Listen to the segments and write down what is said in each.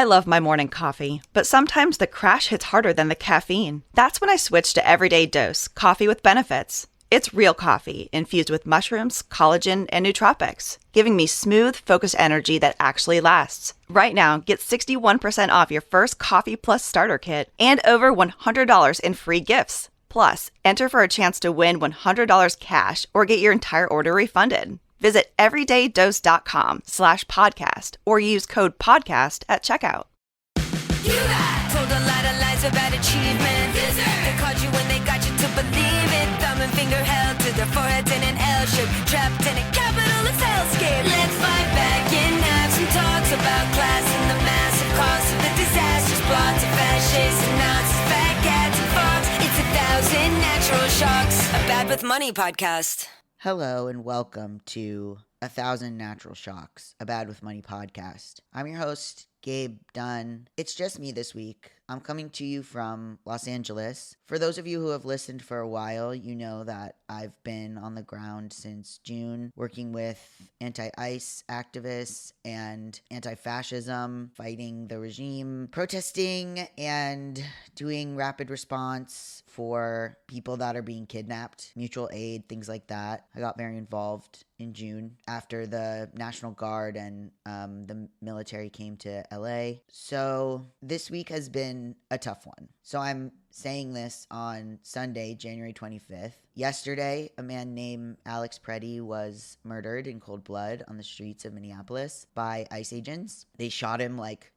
I love my morning coffee, but sometimes the crash hits harder than the caffeine. That's when I switch to Everyday Dose, coffee with benefits. It's real coffee, infused with mushrooms, collagen, and nootropics, giving me smooth, focused energy that actually lasts. Right now, get 61% off your first Coffee Plus starter kit and over $100 in free gifts. Plus, enter for a chance to win $100 cash or get your entire order refunded. Visit everydaydose.com/podcast or use code PODCAST at checkout. You got told a lot of lies about achievement. They called you when they got you to believe it. Thumb and finger held to their foreheads in an L shape. Trapped in a capitalist hellscape. Let's fight back and have some talks about class and the massive cost of the disastrous plots of fascists and Nazis, fat cats and fogs. It's 1,000 natural shocks. A Bad with Money podcast. Hello and welcome to 1,000 Natural Shocks, a Bad with Money podcast. I'm your host, Gabe Dunn. It's just me this week. I'm coming to you from Los Angeles. For those of you who have listened for a while, you know that I've been on the ground since June, working with anti-ICE activists and anti-fascism, fighting the regime, protesting, and doing rapid response for people that are being kidnapped, mutual aid, things like that. I got very involved in June after the National Guard and the military came to LA. So this week has been a tough one. So I'm saying this on Sunday, January 25th. Yesterday, a man named Alex Pretti was murdered in cold blood on the streets of Minneapolis by ICE agents. They shot him 8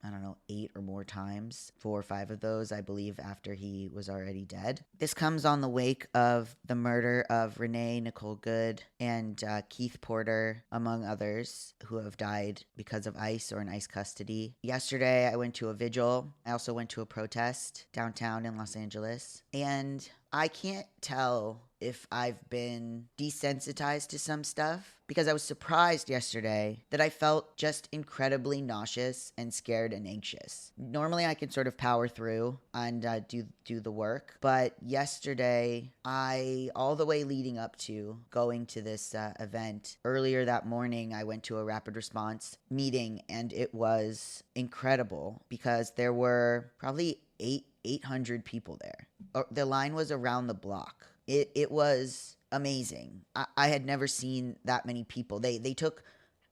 or more times, 4 or 5 of those, I believe, after he was already dead. This comes on the wake of the murder of Renee Nicole Good and Keith Porter, among others, who have died because of ICE or in ICE custody. Yesterday, I went to a vigil. I also went to a protest downtown in Los Angeles. And I can't tell if I've been desensitized to some stuff because I was surprised yesterday that I felt just incredibly nauseous and scared and anxious. Normally I can sort of power through and do the work, but yesterday all the way leading up to going to this event, earlier that morning I went to a rapid response meeting and it was incredible because there were probably 800 people there. The line was around the block. It was amazing. I had never seen that many people. They took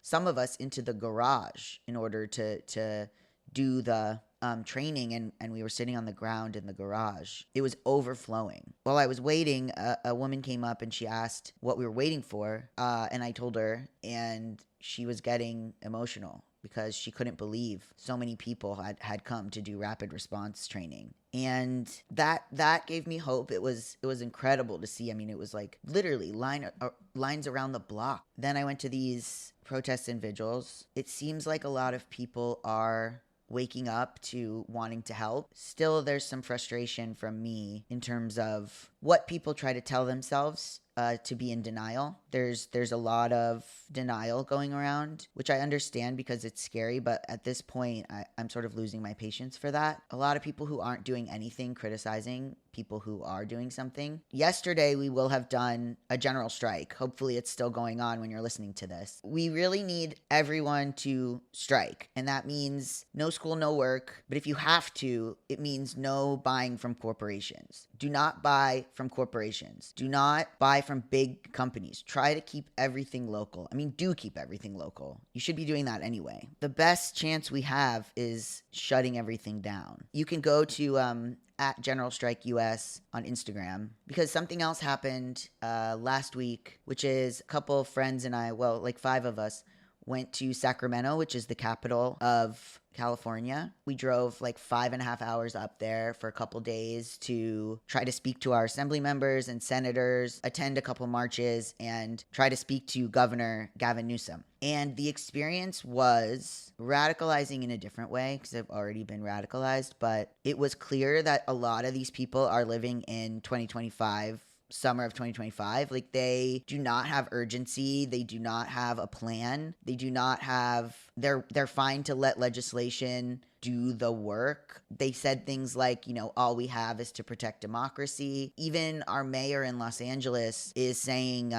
some of us into the garage in order to do the training, and we were sitting on the ground in the garage. It was overflowing. While I was waiting, a woman came up and she asked what we were waiting for, and I told her, and she was getting emotional because she couldn't believe so many people had come to do rapid response training. And that gave me hope. It was incredible to see. I mean, it was like literally lines around the block. Then I went to these protests and vigils. It seems like a lot of people are waking up to wanting to help. Still, there's some frustration from me in terms of what people try to tell themselves to be in denial. There's a lot of denial going around, which I understand because it's scary, but at this point, I'm sort of losing my patience for that. A lot of people who aren't doing anything criticizing people who are doing something. Yesterday, we will have done a general strike. Hopefully, it's still going on when you're listening to this. We really need everyone to strike, and that means no school, no work, but if you have to, it means no buying from corporations. Do not buy from corporations. Do not buy from big companies. Try to keep everything local. I mean, do keep everything local. You should be doing that anyway. The best chance we have is shutting everything down. You can go to at General Strike US on Instagram, because something else happened last week, which is a couple of friends and I, 5 of us, went to Sacramento, which is the capital of California. We drove 5.5 hours up there for a couple days to try to speak to our assembly members and senators, attend a couple marches, and try to speak to Governor Gavin Newsom. And the experience was radicalizing in a different way, because I've already been radicalized, but it was clear that a lot of these people are living in 2025, summer of 2025. They do not have urgency. They do not have a plan. They do not have, they're fine to let legislation do the work. They said things like, all we have is to protect democracy. Even our mayor in Los Angeles is saying,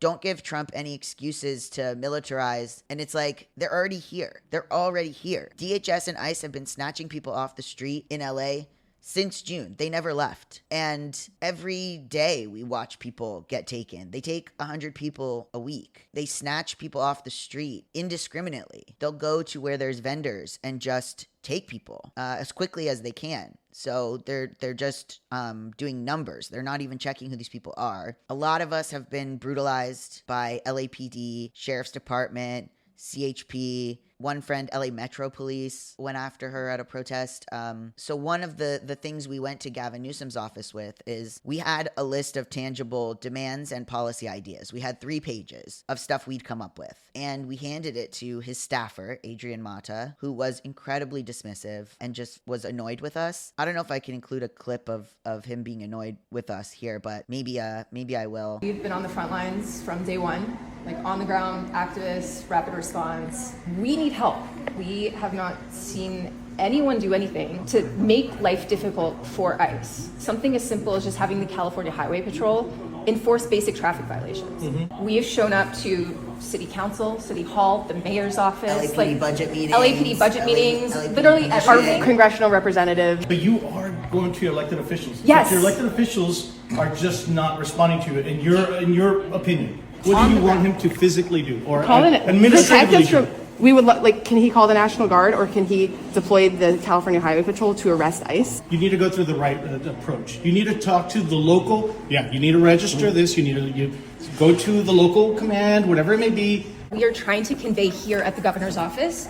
don't give Trump any excuses to militarize. And it's like, they're already here. They're already here. DHS and ICE have been snatching people off the street in LA since June. They never left. And every day we watch people get taken. They take 100 people a week. They snatch people off the street indiscriminately. They'll go to where there's vendors and just take people as quickly as they can. So they're just doing numbers. They're not even checking who these people are. A lot of us have been brutalized by LAPD, Sheriff's Department, CHP. One friend, LA Metro Police, went after her at a protest. So one of the things we went to Gavin Newsom's office with is we had a list of tangible demands and policy ideas. We had 3 pages of stuff we'd come up with. And we handed it to his staffer, Adrian Mata, who was incredibly dismissive and just was annoyed with us. I don't know if I can include a clip of him being annoyed with us here, but maybe I will. We've been on the front lines from day one, like on the ground, activists, rapid response. We need help. We have not seen anyone do anything to make life difficult for ICE. Something as simple as just having the California Highway Patrol enforce basic traffic violations. Mm-hmm. We have shown up to City Council, City Hall, the mayor's office, LAPD budget meetings, literally our congressional representative. But you are going to your elected officials. Yes. But your elected officials are just not responding to it. In your opinion, what do you want him to physically do or administratively do? We would can he call the National Guard or can he deploy the California Highway Patrol to arrest ICE? You need to go through the right approach. You need to talk to the local. Yeah, you need to register this. You need to go to the local command, whatever it may be. We are trying to convey here at the governor's office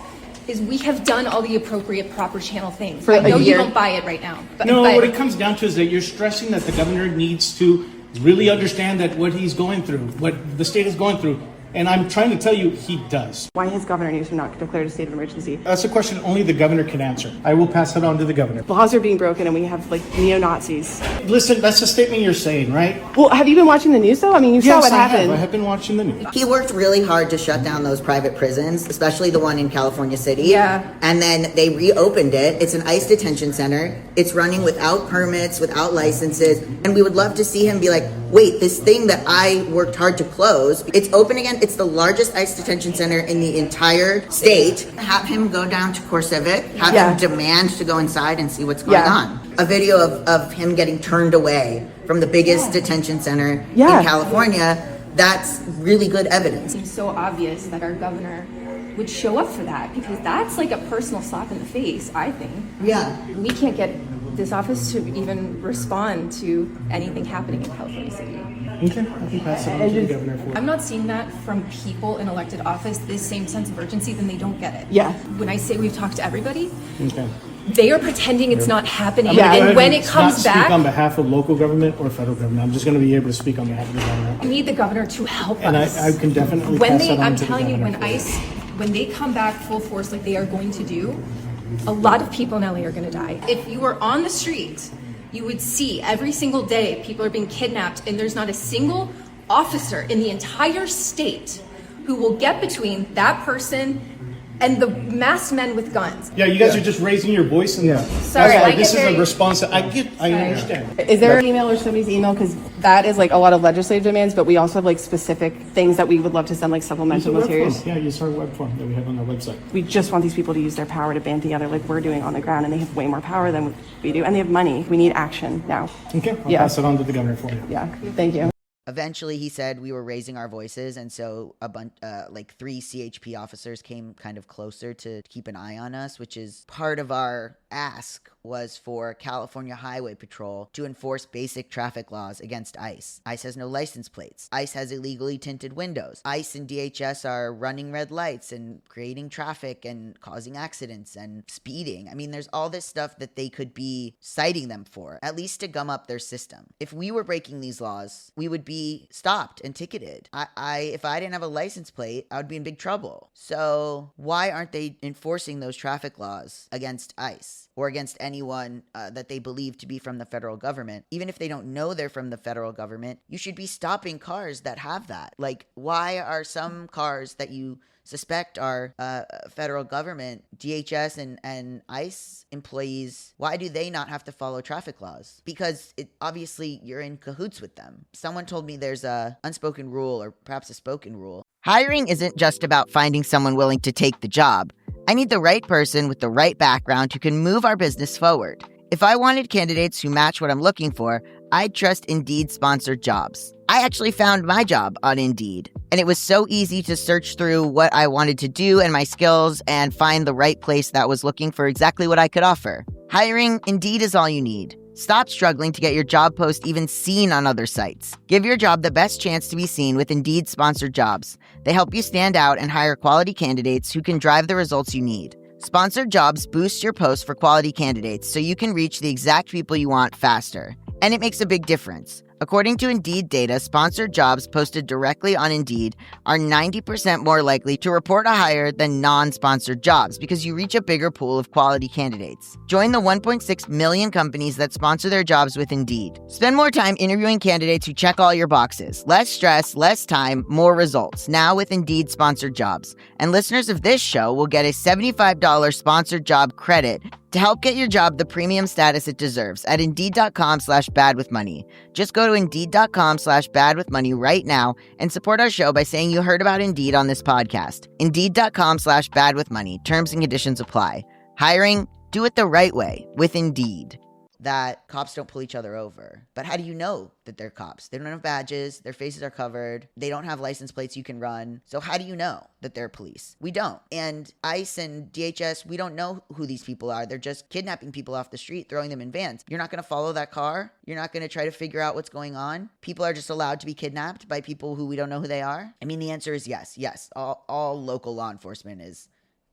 is we have done all the appropriate proper channel things. I know you don't buy it right now. But what it comes down to is that you're stressing that the governor needs to really understand that what he's going through, what the state is going through. And I'm trying to tell you, he does. Why has Governor Newsom not declared a state of emergency? That's a question only the governor can answer. I will pass it on to the governor. Laws are being broken and we have neo-Nazis. Listen, that's a statement you're saying, right? Well, have you been watching the news though? I mean, you saw what happened. I have been watching the news. He worked really hard to shut down those private prisons, especially the one in California City. Yeah. And then they reopened it. It's an ICE detention center. It's running without permits, without licenses. And we would love to see him be like, wait, this thing that I worked hard to close, it's open again. It's the largest ICE detention center in the entire state. Have him go down to CoreCivic, have him demand to go inside and see what's going on. A video of him getting turned away from the biggest detention center in California, that's really good evidence. It's so obvious that our governor would show up for that because that's like a personal slap in the face, I think. Yeah. We can't get this office to even respond to anything happening in California City. Okay, I can pass it on to the governor for I'm not seeing that from people in elected office, this same sense of urgency, then they don't get it. Yeah. When I say we've talked to everybody, Okay. they are pretending it's not happening. Yeah, And when it comes not back, speak on behalf of local government or federal government. I'm just going to be able to speak on behalf of the government. we need the governor to help And us. I can definitely when pass they, that on I'm to the telling you, governor when for you. when they come back full force like they are going to do, a lot of people in LA are going to die. If you were on the street, you would see every single day people are being kidnapped and there's not a single officer in the entire state who will get between that person and the masked men with guns. Yeah, you guys are just raising your voice, and Sorry, that's why I this get is very- a response. I understand. Is there an email or somebody's email? Because that is like a lot of legislative demands, but we also have like specific things that we would love to send, like Use supplemental the web materials. form. Yeah, use our web form that we have on our website. We just want these people to use their power to band together like we're doing on the ground, and they have way more power than we do, and they have money. We need action now. Okay, I'll Yeah. pass it on to the governor for you. Yeah, thank you. Eventually, he said we were raising our voices, and so a bunch, like 3 CHP officers came kind of closer to keep an eye on us, which is part of our ask was for California Highway Patrol to enforce basic traffic laws against ICE. ICE has no license plates. ICE has illegally tinted windows. ICE and DHS are running red lights and creating traffic and causing accidents and speeding. I mean, there's all this stuff that they could be citing them for, at least to gum up their system. If we were breaking these laws, we would be stopped and ticketed. If I didn't have a license plate, I would be in big trouble. So why aren't they enforcing those traffic laws against ICE or against any anyone that they believe to be from the federal government. Even if they don't know they're from the federal government, you should be stopping cars that have that. Like, why are some cars that you suspect are federal government, DHS and ICE employees, why do they not have to follow traffic laws? Because obviously you're in cahoots with them. Someone told me there's a unspoken rule, or perhaps a spoken rule. Hiring isn't just about finding someone willing to take the job. I need the right person with the right background who can move our business forward. If I wanted candidates who match what I'm looking for, I'd trust Indeed-sponsored jobs. I actually found my job on Indeed, and it was so easy to search through what I wanted to do and my skills and find the right place that was looking for exactly what I could offer. Hiring, Indeed is all you need. Stop struggling to get your job post even seen on other sites. Give your job the best chance to be seen with Indeed-sponsored jobs. They help you stand out and hire quality candidates who can drive the results you need. Sponsored jobs boost your post for quality candidates so you can reach the exact people you want faster. And it makes a big difference. According to Indeed data, sponsored jobs posted directly on Indeed are 90% more likely to report a hire than non-sponsored jobs because you reach a bigger pool of quality candidates. Join the 1.6 million companies that sponsor their jobs with Indeed. Spend more time interviewing candidates who check all your boxes. Less stress, less time, more results. Now with Indeed sponsored jobs. And listeners of this show will get a $75 sponsored job credit to help get your job the premium status it deserves at Indeed.com/badwithmoney. Just go to Indeed.com/badwithmoney right now and support our show by saying you heard about Indeed on this podcast. Indeed.com/badwithmoney. Terms and conditions apply. Hiring? Do it the right way with Indeed. That cops don't pull each other over. But how do you know that they're cops? They don't have badges. Their faces are covered. They don't have license plates you can run. So how do you know that they're police? We don't. And ICE and DHS, we don't know who these people are. They're just kidnapping people off the street, throwing them in vans. You're not going to follow that car. You're not going to try to figure out what's going on. People are just allowed to be kidnapped by people who we don't know who they are. I mean, the answer is yes. Yes. All local law enforcement is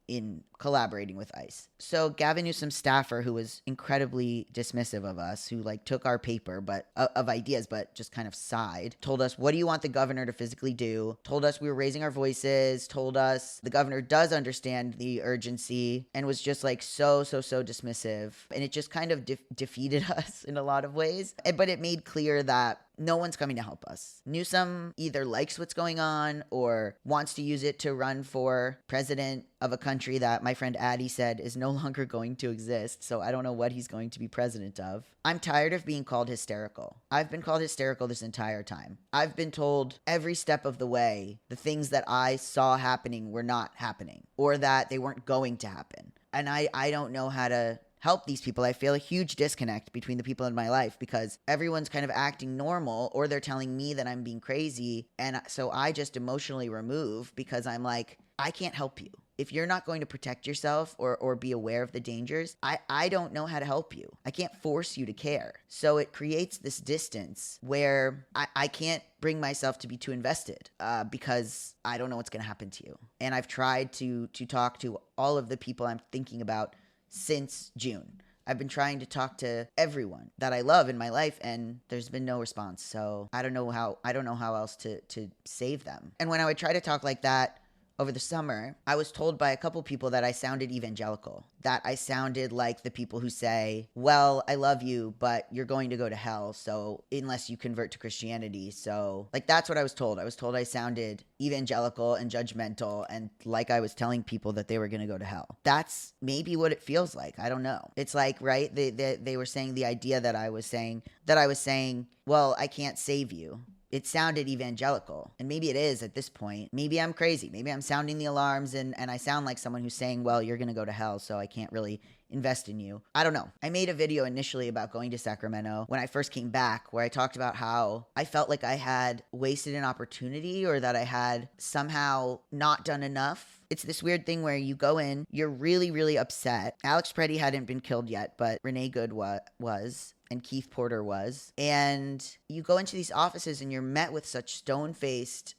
in collaborating with ICE. So Gavin Newsom's staffer, who was incredibly dismissive of us, who took our paper of ideas, but just kind of sighed, told us, what do you want the governor to physically do? Told us we were raising our voices, told us the governor does understand the urgency, and was just so dismissive. And it just kind of defeated us in a lot of ways. But it made clear that no one's coming to help us. Newsom either likes what's going on or wants to use it to run for president of a country that my friend Addie said is no longer going to exist. So I don't know what he's going to be president of. I'm tired of being called hysterical. I've been called hysterical this entire time. I've been told every step of the way the things that I saw happening were not happening, or that they weren't going to happen. And I don't know how to help these people. I feel a huge disconnect between the people in my life because everyone's kind of acting normal, or they're telling me that I'm being crazy. And so I just emotionally remove because I'm like, I can't help you. If you're not going to protect yourself or be aware of the dangers, I don't know how to help you. I can't force you to care. So it creates this distance where I can't bring myself to be too invested because I don't know what's going to happen to you. And I've tried to talk to all of the people I'm thinking about since June. I've been trying to talk to everyone that I love in my life, and there's been no response. So I don't know how else to save them. And when I would try to talk like that over the summer, I was told by a couple people that I sounded evangelical, that I sounded like the people who say, well, I love you, but you're going to go to hell, so unless you convert to Christianity. So that's what I was told. I was told I sounded evangelical and judgmental, and like I was telling people that they were going to go to hell. That's maybe what it feels like. I don't know. It's right? They were saying the idea that I was saying, well, I can't save you. It sounded evangelical, and maybe it is at this point. Maybe I'm crazy. Maybe I'm sounding the alarms, and I sound like someone who's saying, well, you're going to go to hell, so I can't really invest in you. I don't know. I made a video initially about going to Sacramento when I first came back, where I talked about how I felt like I had wasted an opportunity, or that I had somehow not done enough. It's this weird thing where you go in, you're really, really upset. Alex Pretti hadn't been killed yet, but Renee Good was. And Keith Porter was. And you go into these offices and you're met with such stone-faced,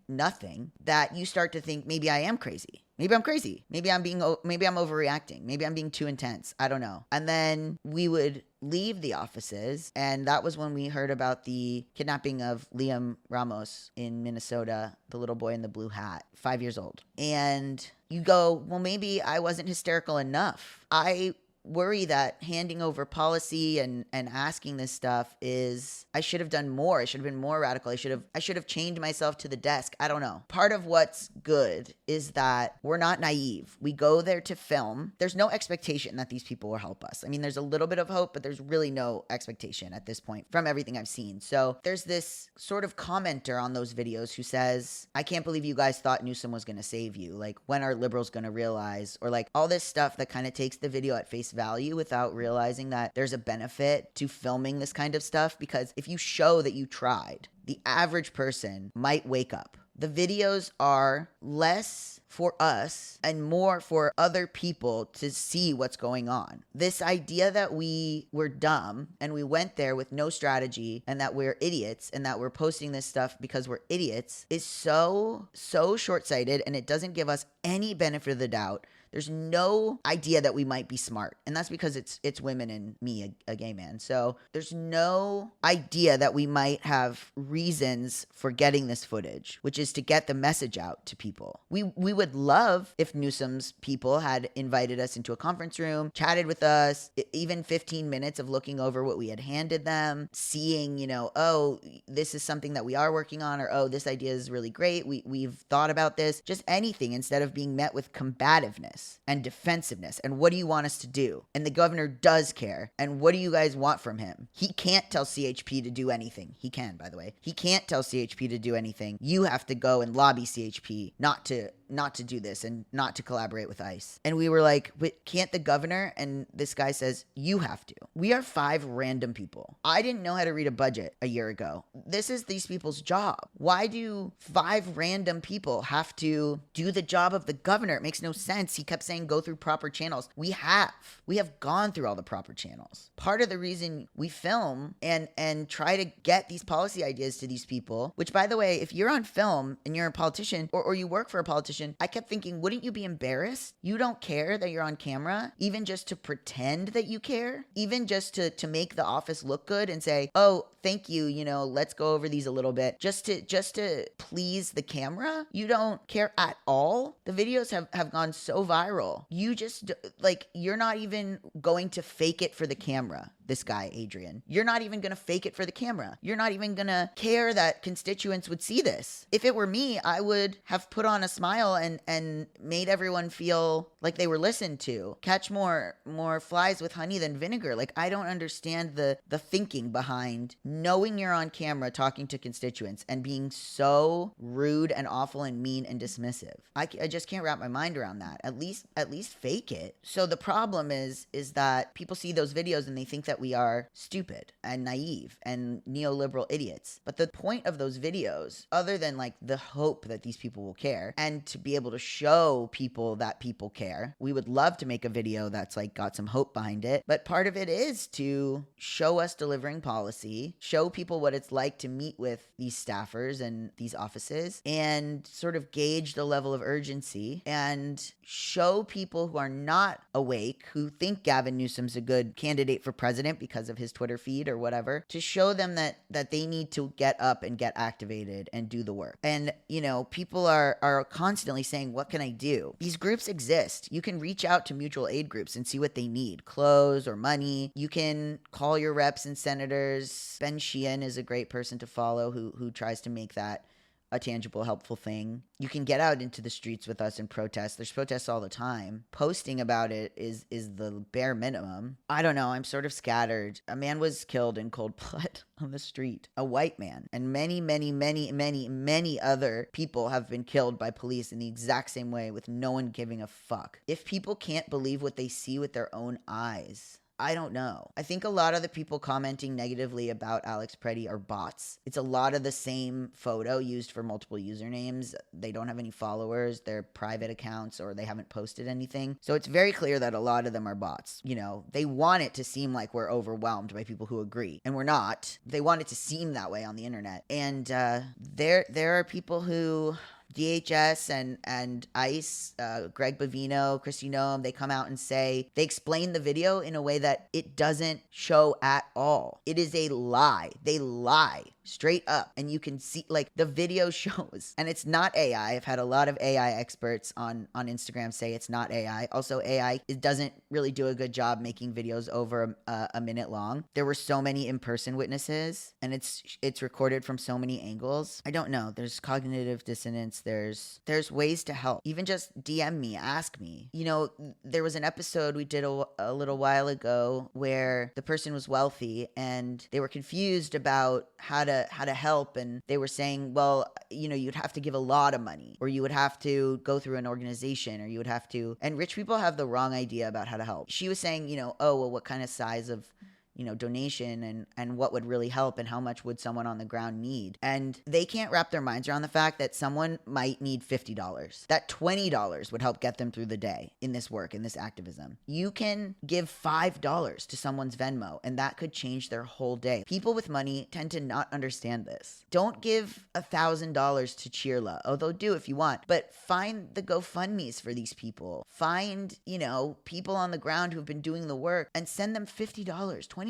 nothing, that you start to think, maybe I am crazy. Maybe I'm crazy. Maybe I'm overreacting. Maybe I'm being too intense. I don't know. And then we would leave the offices, and that was when we heard about the kidnapping of Liam Ramos in Minnesota, the little boy in the blue hat, 5 years old. And you go, well, maybe I wasn't hysterical enough. I worry that handing over policy and asking this stuff is, I should have done more. I should have been more radical. I should have chained myself to the desk. I don't know. Part of what's good is that we're not naive. We go there to film. There's no expectation that these people will help us. I mean, there's a little bit of hope, but there's really no expectation at this point from everything I've seen. So there's this sort of commenter on those videos who says, I can't believe you guys thought Newsom was going to save you. Like, when are liberals going to realize? Or like all this stuff that kind of takes the video at face value without realizing that there's a benefit to filming this kind of stuff. Because if you show that you tried, the average person might wake up. The videos are less for us and more for other people to see what's going on. This idea that we were dumb and we went there with no strategy and that we're idiots and that we're posting this stuff because we're idiots is so short-sighted, and it doesn't give us any benefit of the doubt. There's no idea that we might be smart. And that's because it's women and me, a gay man. So there's no idea that we might have reasons for getting this footage, which is to get the message out to people. We would love if Newsom's people had invited us into a conference room, chatted with us, even 15 minutes of looking over what we had handed them, seeing, oh, this is something that we are working on, or, oh, this idea is really great. We've thought about this, just anything, instead of being met with combativeness and defensiveness. And what do you want us to do? And the governor does care. And what do you guys want from him? He can't tell CHP to do anything. He can, by the way. He can't tell CHP to do anything. You have to go and lobby CHP not to do this and not to collaborate with ICE. And we were like, but can't the governor? And this guy says, you have to. We are 5 random people. I didn't know how to read a budget a year ago. This is these people's job. Why do 5 random people have to do the job of the governor? It makes no sense. He kept saying go through proper channels. We have gone through all the proper channels. Part of the reason we film and try to get these policy ideas to these people, which, by the way, if you're on film and you're a politician or you work for a politician, I kept thinking, wouldn't you be embarrassed? You don't care that you're on camera, even just to pretend that you care, even just to make the office look good and say, oh, thank you, let's go over these a little bit, just to please the camera. You don't care at all. The videos have gone so viral. You just, you're not even going to fake it for the camera. This guy, Adrian, you're not even going to fake it for the camera. You're not even going to care that constituents would see this. If it were me, I would have put on a smile and made everyone feel like they were listened to. Catch more flies with honey than vinegar. Like, I don't understand the thinking behind knowing you're on camera talking to constituents and being so rude and awful and mean and dismissive. I just can't wrap my mind around that. At least fake it. So the problem is that people see those videos and they think that we are stupid and naive and neoliberal idiots. But the point of those videos, other than like the hope that these people will care and to be able to show people that people care, we would love to make a video that's like got some hope behind it. But part of it is to show us delivering policy, show people what it's like to meet with these staffers and these offices, and sort of gauge the level of urgency and show people who are not awake, who think Gavin Newsom's a good candidate for president because of his Twitter feed or whatever, to show them that they need to get up and get activated and do the work. And, people are constantly saying, what can I do? These groups exist. You can reach out to mutual aid groups and see what they need, clothes or money. You can call your reps and senators. Ben Sheehan is a great person to follow who tries to make that a tangible, helpful thing. You can get out into the streets with us and protest. There's protests all the time. Posting about it is the bare minimum. I don't know. I'm sort of scattered. A man was killed in cold blood on the street. A white man. And many, many, many, many, many other people have been killed by police in the exact same way with no one giving a fuck. If people can't believe what they see with their own eyes, I don't know. I think a lot of the people commenting negatively about Alex Pretti are bots. It's a lot of the same photo used for multiple usernames. They don't have any followers. They're private accounts or they haven't posted anything. So it's very clear that a lot of them are bots. They want it to seem like we're overwhelmed by people who agree. And we're not. They want it to seem that way on the internet. And there are people who DHS and ICE, Greg Bovino, Kristi Noem, they come out and say, they explain the video in a way that it doesn't show at all. It is a lie. They lie straight up, and you can see, like, the video shows, and it's not AI. I've had a lot of AI experts on Instagram say it's not AI. Also, AI, it doesn't really do a good job making videos over a minute long. There were so many in-person witnesses, and it's recorded from so many angles. I don't know. There's cognitive dissonance. There's ways to help. Even just DM me, ask me. You know, there was an episode we did a little while ago where the person was wealthy and they were confused about how to help, and they were saying, well, you know, you'd have to give a lot of money, or you would have to go through an organization, or you would have to, and rich people have the wrong idea about how to help. She was saying, you know, oh, well, what kind of size of, you know, donation and what would really help, and how much would someone on the ground need? And they can't wrap their minds around the fact that someone might need $50, that $20 would help get them through the day in this work, in this activism. You can give $5 to someone's Venmo, and that could change their whole day. People with money tend to not understand this. Don't give $1,000 to Cheerla, although do if you want, but find the GoFundMes for these people. Find, you know, people on the ground who've been doing the work and send them $50, $20.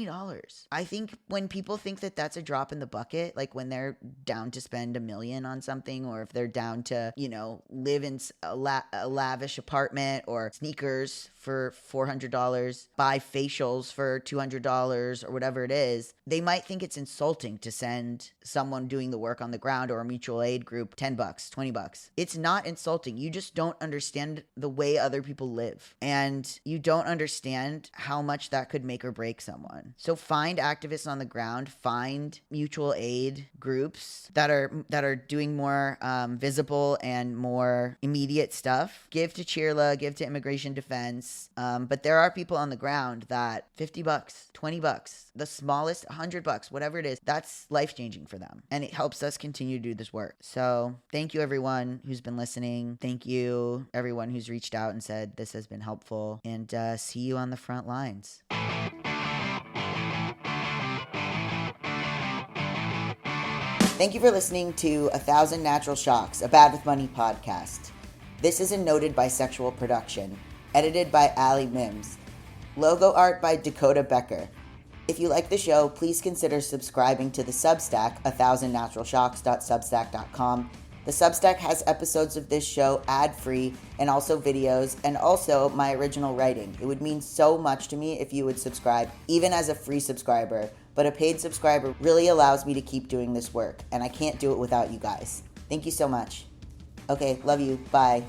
I think when people think that that's a drop in the bucket, like when they're down to spend $1 million on something, or if they're down to, you know, live in a lavish apartment, or sneakers for $400, buy facials for $200, or whatever it is, they might think it's insulting to send someone doing the work on the ground or a mutual aid group $10, $20. It's not insulting. You just don't understand the way other people live, and you don't understand how much that could make or break someone. So find activists on the ground, find mutual aid groups that are doing more visible and more immediate stuff. Give to Cheerla, give to Immigration Defense. But there are people on the ground that $50, $20, the smallest, $100, whatever it is, that's life-changing for them. And it helps us continue to do this work. So thank you, everyone who's been listening. Thank you, everyone who's reached out and said this has been helpful. And see you on the front lines. Thank you for listening to 1,000 Natural Shocks, a Bad with Money podcast. This is a noted bisexual production, edited by Ali Mims. Logo art by Dakota Becker. If you like the show, please consider subscribing to the Substack, 1000naturalshocks.substack.com. The Substack has episodes of this show ad-free, and also videos, and also my original writing. It would mean so much to me if you would subscribe, even as a free subscriber. But a paid subscriber really allows me to keep doing this work, and I can't do it without you guys. Thank you so much. Okay, love you. Bye.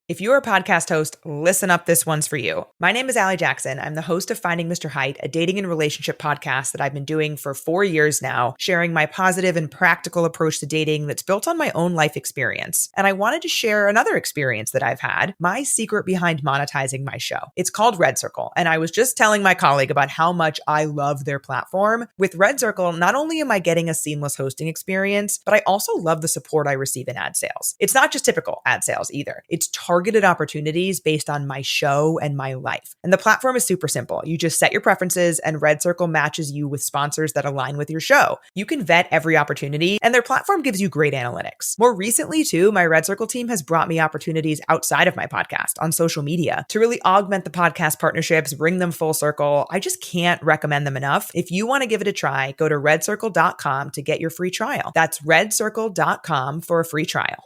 If you're a podcast host, listen up, this one's for you. My name is Allie Jackson. I'm the host of Finding Mr. Height, a dating and relationship podcast that I've been doing for 4 years now, sharing my positive and practical approach to dating that's built on my own life experience. And I wanted to share another experience that I've had, my secret behind monetizing my show. It's called Red Circle, and I was just telling my colleague about how much I love their platform. With Red Circle, not only am I getting a seamless hosting experience, but I also love the support I receive in ad sales. It's not just typical ad sales either. It's targeted opportunities based on my show and my life. And the platform is super simple. You just set your preferences, and Red Circle matches you with sponsors that align with your show. You can vet every opportunity, and their platform gives you great analytics. More recently, too, my Red Circle team has brought me opportunities outside of my podcast on social media to really augment the podcast partnerships, bring them full circle. I just can't recommend them enough. If you want to give it a try, go to redcircle.com to get your free trial. That's redcircle.com for a free trial.